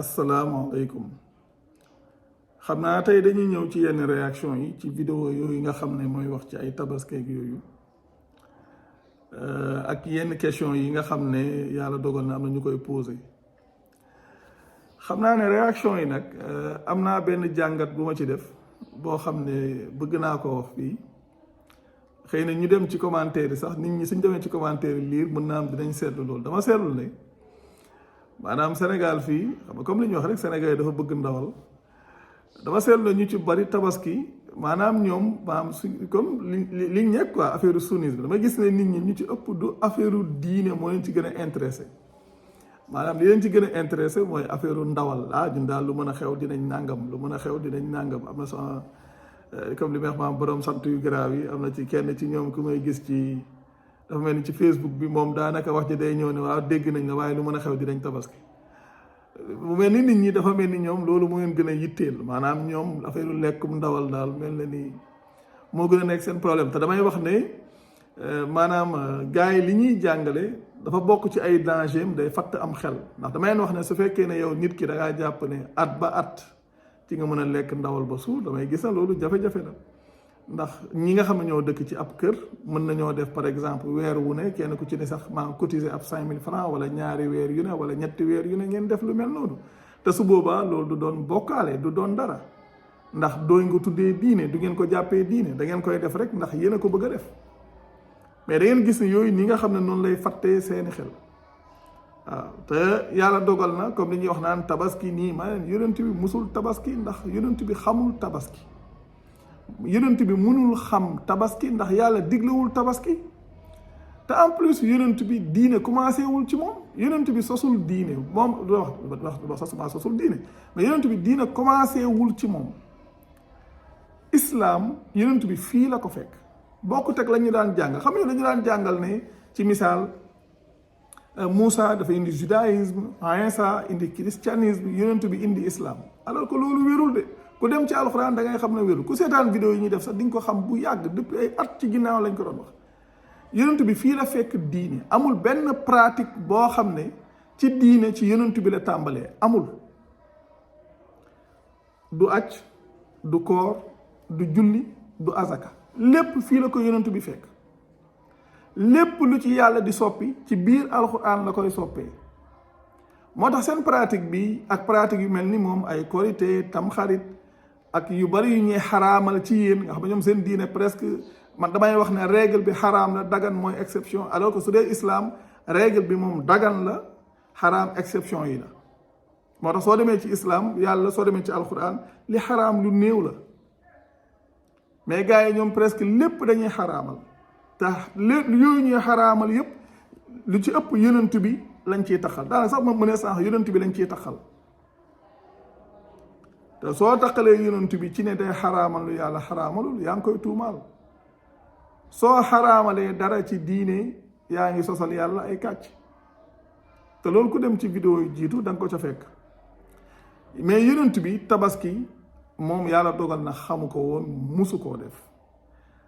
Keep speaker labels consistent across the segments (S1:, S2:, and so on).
S1: asalaamaaleykum xam naa tey dañuy ñëw ci yenn réaction yi ci vidéo yooyu nga xam ne mooy wax ci ay tabaskeeg yooyu ak yenn question yi nga xam ne yàlla dogal na am na ñu koy posé xam naa ne réaction yi nag am naa benn jàngat bu ma ci def boo xam ne bëgg naa ko wax fii xëy na ñu dem ci commentaire yi sax nit ñi suñ demee ci commentaire yi liir mën naa am dinañ seetlu loolu dama seetlu ne maanaam Sénégal fii xam nga comme li ñuy wax rek Sénégal yi dafa bëgg ndawal dama seetlu ñu ci bari tabaski maanaam ñoom maanaam su comme li nekk quoi affaire sunnisme dama gis ne nit ñi ñu ci ëpp du affaire diine moo leen ci gën a intéressé maanaam li leen ci gën a intéressé mooy affaire ndawal ñun daal lu mën a xew dinañ nàngam lu mën a xew dinañ nàngam am na sama comme li may wax maanaam borom sant yu garaaw yi am na ci kenn ci ñoom ku may gis ci. dafa mel ni ci Facebook bi moom daanaka wax ji day ñëw ne waaw dégg nañ la waaye lu mën a xew dinañ tabaski mu mel ni nit ñi dafa mel ni ñoom loolu moo leen gën a yitteel maanaam ñoom affaire lekkum ndawal daal mel na ni moo gën a nekk seen problème te damay wax ne maanaam gars yi li ñuy jàngale dafa bokk ci ay danger day fatt am xel ndax damay leen wax ne su fekkee ne yow nit ki da ngaa jàpp ne at ba at ci nga mën a lekk ndawal ba suur damay gis na loolu jafe-jafe la. ndax ñi nga xam ne ñoo dëkk ci ab kër mën nañoo def par exemple weer wu ne kenn ku ci ne sax maa cotiser ab 5000 francs wala ñaari weer yu ne wala ñetti weer yu ne ngeen def lu mel noonu te su boobaa loolu du doon bokkaale du doon dara ndax dooy nga tuddee diine du ngeen ko jàppee diine da ngeen koy def rek ndax yéen a ko bëgg a def mais da ngeen gis ne yooyu ni nga xam ne noonu lay fattee seeni xel waaw te yàlla dogal na comme li ñuy wax naan tabaski nii maanaam yonent bi musul tabaski ndax yonent bi xamul tabaski yonent bi mënul xam tabaski ndax yàlla diglewul tabaski te en plus yonent bi diine commencé wul ci moom yonent bi sosul diine moom wax sosul diine mais yonent bi diine commencé wul ci moom islam yonent bi fii la ko fekk bokkut ak la ñu daan jàng xam nga dañu daan jàngal ne ci misaal Moussa dafa indi judaïsme Isa indi christianisme yonent bi indi islam alors que loolu wérul de ku dem ci alxuraan da ngay xam ne wérul ku seetaan vidéo yi ñuy def sax di nga ko xam bu yàgg depuis ay at ci ginnaaw lañ ko doon wax yonent bi fii la fekk diine amul benn pratique boo xam ne ci diine ci yonent bi la tàmbalee amul du aj du koor du julli du azaka lépp fii la ko yonent bi fekk lépp lu ci yàlla di soppi ci biir alxuraan la koy soppee moo tax seen pratique bi ak pratique yu mel ni moom ay korité tamxarit ak yu bari yu ñuy xaraamal ci yéen nga xam ne ñoom seen diine presque man damay wax ne règle bi xaraam la dagan mooy exception alors que su dee islam règle bi moom dagan la xaraam exception yi la moo tax soo demee ci islam yàlla soo demee ci alquran li xaraam lu néew la mais gars yi ñoom presque lépp dañuy xaraamal te lépp yooyu ñuy xaraamal yépp lu ci ëpp yonent bi lañ ciy taxal daanaka sax moom mu ne sànq yonent bi lañ ciy taxal te soo taxalee yonent bi ci ne day xaraamal lu yàlla xaraamalul yaa ngi koy tuumaal soo xaraamalee dara ci diine yaa ngi sosal yàlla ay kàcc te loolu ku dem ci vidéo yi jiitu da nga ko ca fekk mais yonent bi tabaski moom yàlla dogal na xamu ko woon musu koo def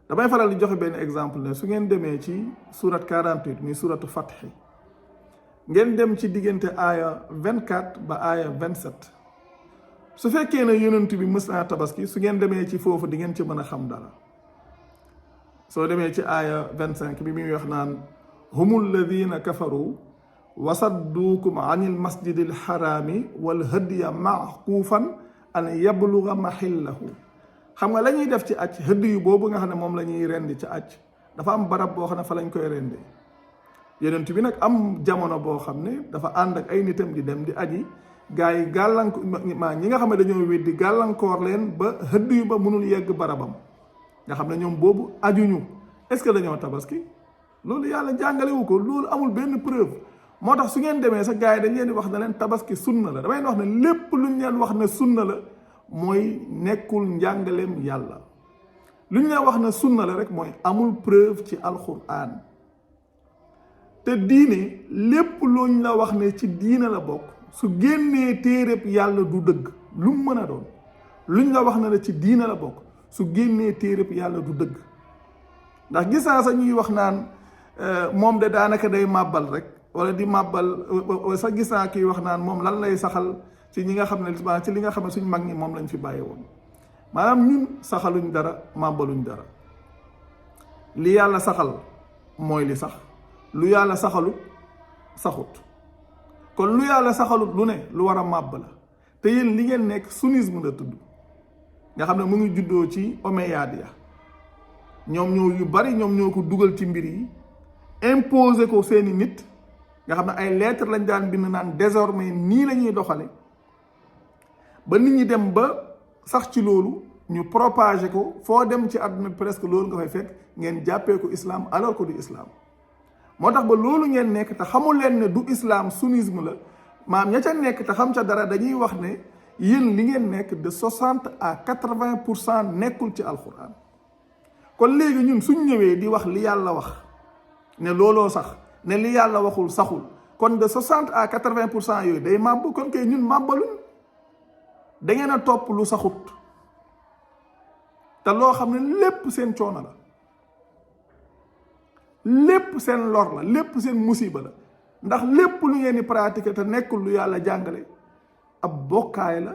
S1: damay faral di joxe benn exemple ne su ngeen demee ci surat 48 muy suratu Fatih ngeen dem ci diggante aaya 24 ba aaya 27 su fekkee ne yonent bi mës naa tabaski su ngeen demee ci foofu di ngeen ci mën a xam dara soo demee ci aaya 25 bi muy wax naan humul ladina kafaru wasadduukum anil masjidil xaraami wal hadiya maaquufan an yabluga maxillahu xam nga la ñuy def ci aj hëdd yu boobu nga xam ne moom la ñuy rendi ci aj dafa am barab boo xam ne fa lañ koy rendee yonent bi nag am jamono boo xam ne dafa ànd ak ay nitam di dem di aji gars yi gàllankoor ñi nga xam ne dañoo weddi gàllankoor leen ba hëdd yu ba mënul yegg barabam nga xam ne ñoom boobu ajuñu est-ce que dañoo tabaski loolu yàlla jàngalewu ko loolu amul benn preuve moo tax su ngeen demee sax gars yi dañ leen di wax ne leen tabaski sunna la damay wax ne lépp luñ leen wax ne sunna la mooy nekkul njàngaleem yàlla lu ñu la wax ne sunna la rek mooy amul preuve ci alquran te diine lépp luñ la wax ne ci diine la bokk su génnee téereb yàlla du dëgg lu mu mën a doon luñ la wax ne la ci diine la bokk su génnee téereb yàlla du dëgg ndax gis naa sax ñuy wax naan moom de daanaka day màbbal rek wala di màbbal sax gis naa kii wax naan moom lan lay saxal ci ñi nga xam ne ci li nga xam ne suñ mag ñi moom lañ fi bàyyi woon maanaam ñun saxaluñ dara màbbaluñ dara li yàlla saxal mooy li sax lu yàlla saxalut saxut kon lu yàlla saxalut lu ne lu war a màbb la te yéen li ngeen nekk sunnisme la tudd nga xam ne mu ngi juddoo ci omeyyade ya ñoom ñoo yu bari ñoom ñoo ko dugal ci mbir yi imposer ko seeni nit nga xam ne ay lettres lañ daan bind naan désormais nii la ñuy doxale ba nit ñi dem ba sax ci loolu ñu propager ko foo dem ci àdduna presque loolu nga fay fekk ngeen jàppee ko islam alors que du islam moo tax ba loolu ngeen nekk te xamul leen ne du islam sunnisme la maam ña ca nekk te xam ca dara dañuy wax ne yéen li ngeen nekk de 60 à 80% nekkul ci alquran kon léegi ñun suñ ñëwee di wax li yàlla wax ne looloo sax ne li yàlla waxul saxul kon de 60 à 80% yooyu day màbb kon kay ñun màbbaluñ da ngeen a topp lu saxut te loo xam ne lépp seen coono la lépp seen lor la lépp seen musiba la ndax lépp lu ngeen di pratiquer te nekkul lu yàlla jàngale ab bokkaay la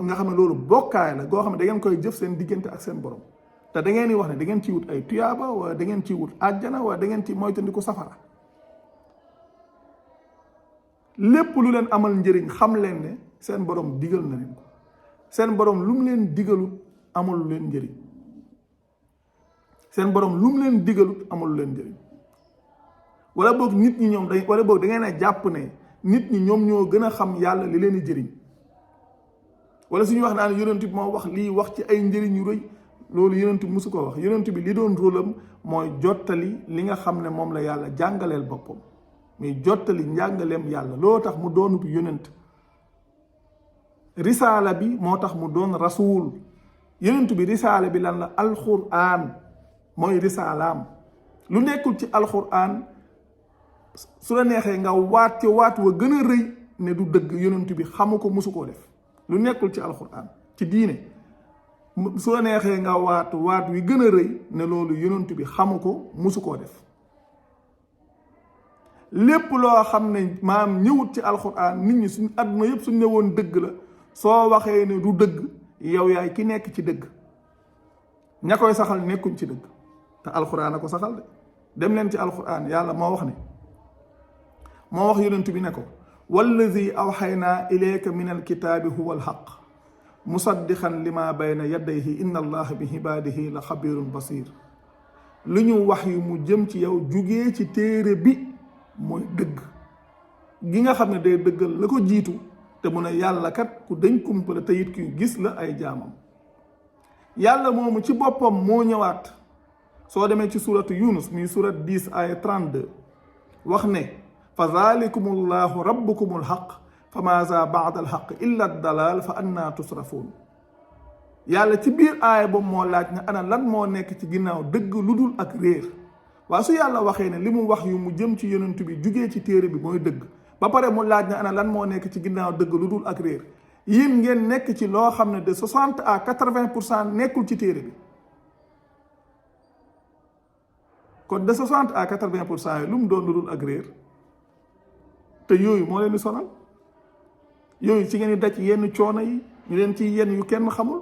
S1: nga xam ne loolu bokkaay la goo xam ne da ngeen koy jëf seen diggante ak seen borom te da ngeen di wax ne da ngeen ciy wut ay tuyaaba wala da ngeen ciy wut àjjana wala da ngeen ci moytandiku safara lépp lu leen amal njëriñ xam leen ne seen borom digal na leen ko seen borom lu mu leen digalut amul leen njëriñ seen borom lu mu leen digalut amul leen njëriñ wala boog nit ñi ñoom wala boog da ngeen a jàpp ne nit ñi ñoom ñoo gën a xam yàlla li leen di jëriñ wala suñu wax naan yonent bi moo wax lii wax ci ay njëriñ yu rëy loolu yonent bi musu ko wax yonent bi li doon rôlam mooy jottali li nga xam ne moom la yàlla jàngaleel boppam muy jottali njàngaleem yàlla loo tax mu doonub yonent risaala bi moo tax mu doon rasuul yonent bi risaala bi lan la alxuraan mooy risaalaam lu nekkul ci alxuraan su la neexee nga waat ci waat wa gën a rëy ne du dëgg yonent bi xamu ko musu koo def lu nekkul ci alxuraan ci diine su la neexee nga waat wi gën a rëy ne loolu yonent bi xamu ko musu koo def lépp loo xam ne maam ñëwut ci alxuraan nit ñi suñ àdduna yëpp suñ ne woon dëgg la soo waxee ne du dëgg yow yaay ki nekk ci dëgg ña koy saxal nekkuñ ci dëgg te alxuraan a ko saxal de dem leen ci alxuraan yàlla moo wax ne moo wax yonent bi ne ko wallazi awxaynaa ilayka min alkitaabi huwa alxaq musaddiqan lima bayna yadayhi inna allaha bi ibaadihi la xabirun basir lu ñu wax yu mu jëm ci yow jugee ci téere bi mooy dëgg gi nga xam ne day dëggal la ko jiitu te mu ne yàlla kat ku dañ kumpala te it kuy gis la ay jaamam yàlla moomu ci boppam moo ñëwaat soo demee ci suratu yunus muy surat 10 aya 32 wax ne fa zalikumullahu rabbukumul xaq fa maza baada alxaq illa dalal fa anna tusrafuun yàlla ci biir aaya boobu moo laaj ne ana lan moo nekk ci ginnaaw dëgg lu dul ak réer waaye su yàlla waxee ne li mu wax yu mu jëm ci yonent bi jugee ci téere bi mooy dëgg ba pare mu laaj ne ana lan moo nekk ci ginnaaw dëgg lu dul ak réer yéen ngeen nekk ci loo xam ne de 60 à 80% nekkul ci téere bi kon de 60 à 80% yi lu mu doon lu dul ak réer te yooyu moo leen di sonal yooyu ci ngeen di daj yenn coono yi ñu leen ci yenn yu kenn xamul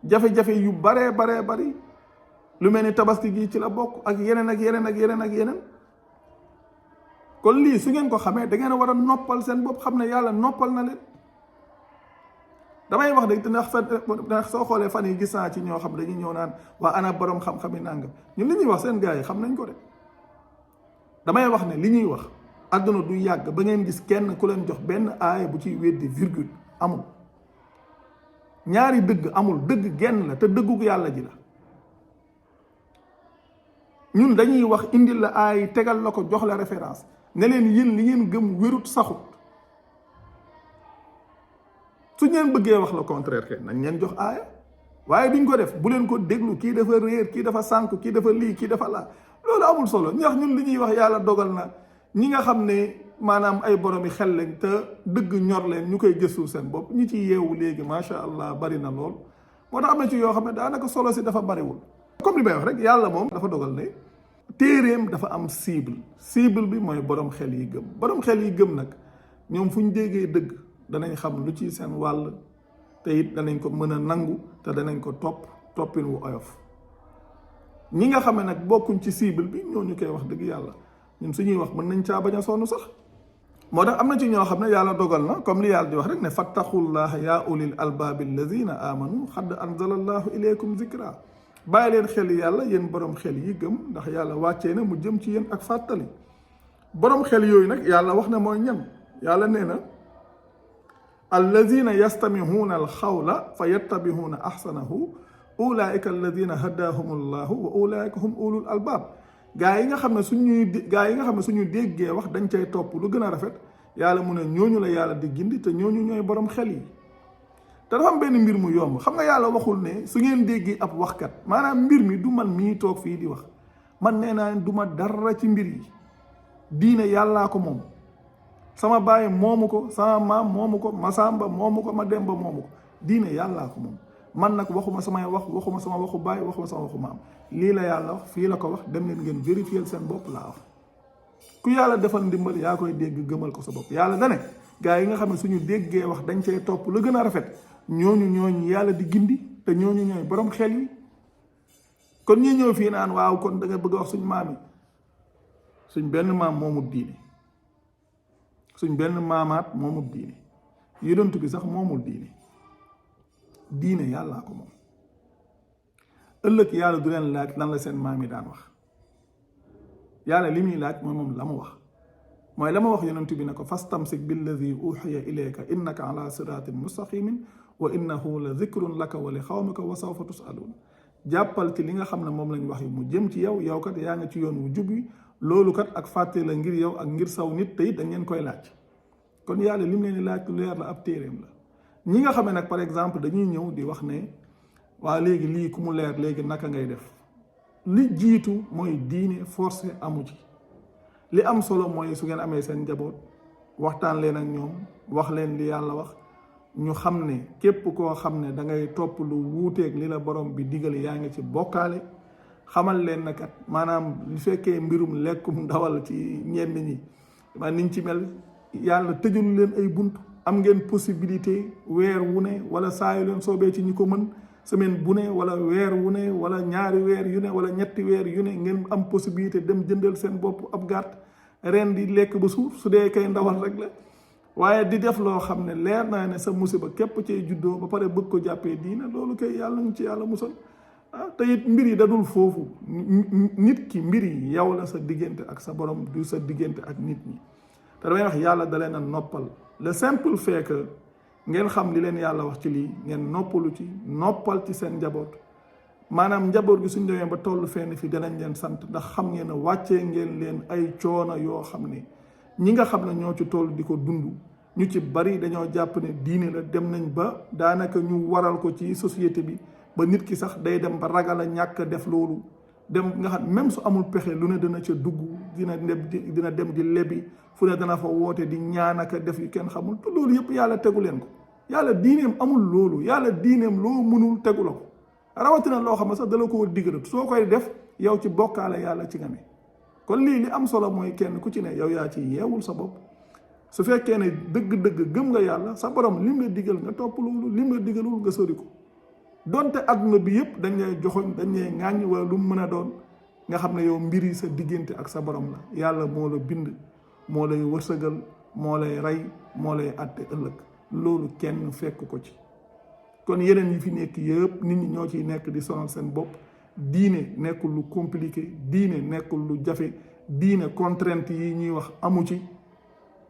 S1: jafe-jafe yu baree bari lu mel ni tabaski gi ci la bokk ak yeneen ak yeneen ak yeneen ak yeneen kon lii su ngeen ko xamee da ngeen a war a noppal seen bopp xam ne yàlla noppal na leen damay wax de ndax soo xoolee fan yi gis naa ci ñoo xam dañuy ñëw naan waa ana borom xam-xam yi nàngam ñun li ñuy wax seen gars yi xam nañ ko de damay wax ne li ñuy wax àdduna du yàgg ba ngeen gis kenn ku leen jox benn aaya bu ciy weddi virgule amul ñaari dëgg amul dëgg genn la te dëggug yàlla ji la ñun dañuy wax indil la aay tegal la ko jox la référence ne leen yéen li ngeen gëm wérut saxut su ngeen bëggee wax le contraire kenn nañ leen jox aaya waaye duñ ko def bu leen ko déglu kii dafa réer kii dafa sànk kii dafa lii kii dafa laa loolu amul solo ñax ñun li ñuy wax yàlla dogal na ñi nga xam ne maanaam ay boromi xel lañ te dëgg ñor leen ñu koy gëstu seen bopp ñi ci yeewu léegi macha allah bari na lool moo tax am na ci yoo xam ne daanaka solo si dafa bariwul comme li may wax rek yàlla moom dafa dogal ne téeréem dafa am cible bi mooy borom xel yi gëm borom xel yi gëm nag ñoom fu ñu déggee dëgg danañ xam lu ci seen wàll te it danañ ko mën a nangu te danañ ko toppin wu oyof. ñi nga xam ne nag bokkuñ ci cible bi ñooñu koy wax dëgg yàlla ñun suñuy wax mën nañ caa bañ a sonn sax. moo tax am na ci ñoo xam ne yàlla dogal na comme li yàlla di wax rek ne fattaqullaha yaa ulil albaabi alladina amanu xadd anzala allahu ilaykum zikra. bàyyi leen xel yàlla yéen borom xel yi gëm ndax yàlla wàccee na mu jëm ci yéen ak fàttali. borom xel yooyu nag yàlla wax na mooy ñan yàlla nee na alladina yastamihuuna alxawla fa yattabihuuna ahsanahu ulaika alladina hadahum allahu wa ulaika hum ulul albaab. gaa yi nga xam ne suñu déggee wax dañ cay topp lu gën a rafet yàlla mu ne ñooñu la yàlla di gindi te ñooñu ñooy borom xel yi. te dafa am benn mbir mu yomb xam nga yàlla waxul ne su ngeen déggee ab waxkat maanaam mbir mi du man mii toog fii di wax man nee naa du ma dara ci mbir yi. diine yàllaa ko moom sama baay moomu ko sama maam moomu ko ma sàmba moomu ko ma demba moomu ko diine yàllaa ko moom man nag waxuma samay waxuma sama waxu baay waxuma sama waxu maam lii la yàlla wax fii la ko wax dem leen ngeen vérifier seen bopp laa wax. ku yàlla defal ndimbal yaa koy dégg gëmal ko sa bopp yàlla dane gaa yi nga xam ne suñu déggee wax dañ cay topp lu gën a rafet ñooñu yàlla di gindi te ñooñu ñooy borom xel yi. kon ñi ñëw fii naan waaw kon da nga bëgg a wax suñu maam yi suñ benn maam moomut diine suñ benn maamaat moomut diine yonent bi sax moomul diine yàllaa ko moom. ëllëg yàlla du leen laaj lan la seen maam yi daan wax yàlla li muy laaj mooy moom la mu wax mooy la ma wax yonent bi ne ko fastamsik billadi uxiya ilayka innaka ala siratin mustaqimin wa innahu la zikrun laka wa li xawmika wa sawfa tusaluun. jàppal ci li nga xam ne moom lañ wax yi mu jëm ci yow kat yaa ngi ci yoon wu jub yi loolu kat ak fàtte la ngir yow ak ngir saw nit te it dañ leen koy laaj. kon yàlla lim leen di laaj lu leer la ab téeréem la. ñi nga xam ne nag par exemple dañuy ñëw di wax ne waa léegi lii ku mu leer léegi naka ngay def li jiitu mooy diine forcé amu ci. li am solo mooy su ngeen amee seen njaboot waxtaan leen ak ñoom wax leen li yàlla wax ñu xam ne képp koo xam ne da ngay topp lu wuuteeg li la borom bi digal yaa ngi ci bokkaale. xamal leen na kat maanaam li fekkee mbirum lekkum ndawal ci ñenn ñi ma niñ ci mel yàlla tëjul leen ay bunt am ngeen possibilité weer wu ne wala saa yu leen soobee ci ñi ko mën semaine bu ne wala weer wu ne wala ñaari weer yu ne wala ñetti weer yu ne ngeen am possibilité dem jëndal seen bopp ab gàtt ren di lekk ba suuf su dee kay ndawal rek la. waaye di def loo xam ne leer naa ne sa musiba képp cay juddoo ba pare bëgg ko jàppee diina loolu kay yàlla ñu ci yàlla musal. te it mbir yi dadul foofu nit ki mbir yi yow la sa diggante ak sa borom du sa diggante ak nit ñi te damay wax yàlla da leen a noppal le simple fait que ngeen xam li leen yàlla wax ci lii ngeen noppalu ci noppal ci seen njaboot maanaam njaboot gi suñ demee ba toll fenn fi danañ leen sant ndax xam ngeen ne wàccee ngeen leen ay coono yoo xam ne ñi nga xam ne ñoo ci toll di ko dund ñu ci bari dañoo jàpp ne diine la dem nañ ba daanaka ñu waral ko ci société bi ba nit ki sax day dem ba ragal a ñàkk def loolu dem nga xam même su amul pexe lu ne dana ca dugg dina dem di lebi fu ne dana fa woote di ñaanaka def yu kenn xamul te loolu yëpp yàlla tegu leen ko yàlla diineem amul loolu yàlla diineem loo mënul tegu la ko rawatina loo xam ne sax dala koo digal soo koy def yow ci bokkaale yàlla ci nga ne kon lii li am solo mooy kenn ku ci ne yow yaa ci yeewul sa bopp su fekkee ne dëgg-dëgg gëm nga yàlla sa borom lim la digal nga topp loolu lim la digalul nga sori ko donte adduna bi yëpp dañ lay joxoñ dañ lay ŋàññ wala lu mu mën a doon nga xam ne yow mbir yi sa diggante ak sa borom la yàlla moo la bind moo lay wërsëgal moo lay rey moo lay àtte ëllëg loolu kenn fekk ko ci kon yeneen yi fi nekk yëpp nit ñi ñoo ciy nekk di sonal seen bopp diine nekkul lu compliqué diine nekkul lu jafe diine contrainte yi ñuy wax amu ci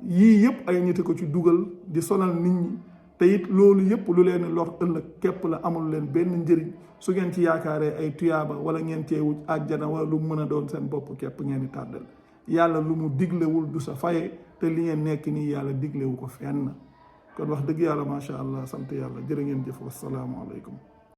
S1: yii yëpp ay nit ko ci dugal di sonal nit ñi te it loolu yëpp lu leen lor ëllëg képp la amul leen benn njëriñ su ngeen ci yaakaaree ay tuyaaba wala ngeen teewuj àjjana wala lu mu mën a doon seen bopp képp ngeen di tàddal yàlla lu mu diglewul du sa faye te li ngeen nekk nii yàlla diglewu ko fenn kon wax dëgg yàlla macha allah sant yàlla jërë ngeen jëf wassalaamu aleykum